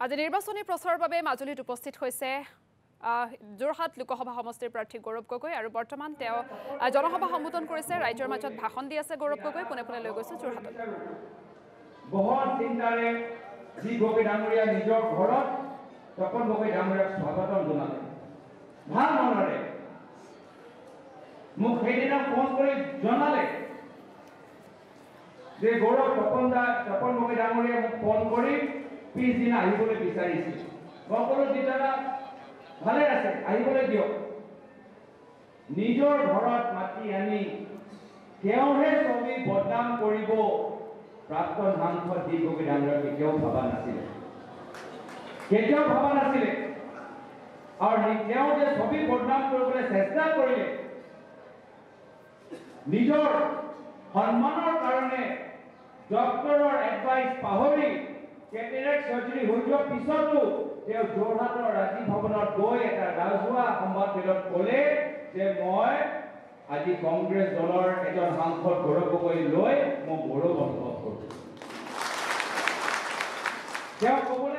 আজি নিৰ্বাচনী প্ৰচাৰৰ বাবে মাজুলীত উপস্থিত হৈছে যোৰহাট লোকসভা সমষ্টিৰ প্ৰাৰ্থী গৌৰৱ গগৈ আৰু বৰ্তমান তেওঁ জনসভা সম্বোধন কৰিছে ৰাইজৰ মাজত ভাষণ দি আছে গৌৰৱ গগৈ পুনে পুনে লৈ গৈছে যোৰহাটত বহুত চিন্তাৰে যি গগৈ ডাঙৰীয়া নিজৰ ঘৰত তপন গগৈ ডাঙৰীয়াক স্বাগতম জনালে ভাল মনেৰে মোক সেইদিনা ফোন কৰি জনালে যে গৌৰৱ তপন গগৈ ডাঙৰীয়া মোক ফোন কৰি পিছদিনা আহিবলৈ বিচাৰিছিল সকলো দিনা ভালে আছে আহিবলৈ দিয়ক নিজৰ ঘৰত মাতি আনি তেওঁহে ছবি বদনাম কৰিব প্ৰাক্তন সাংসদ দি গগৈ ডাঙৰীয়া কেতিয়াও ভাবা নাছিলে আৰু তেওঁ যে ছবি বদনাম কৰিবলৈ চেষ্টা কৰিলে নিজৰ সন্মানৰ কাৰণে ডক্টৰৰ এডভাইচ পাহৰি কেটেৰেক্ট সাৰ্জাৰী হৈ যোৱাৰ পিছতো তেওঁ যোৰহাটৰ ৰাজীৱ ভৱনত গৈ এটা ৰাজহুৱা সংবাদমেলত ক'লে যে মই আজি কংগ্ৰেছ দলৰ এজন সাংসদ গৌৰৱ গগৈ লৈ মই গৌৰৱ অনুভৱ কৰোঁ তেওঁ ক'বলৈ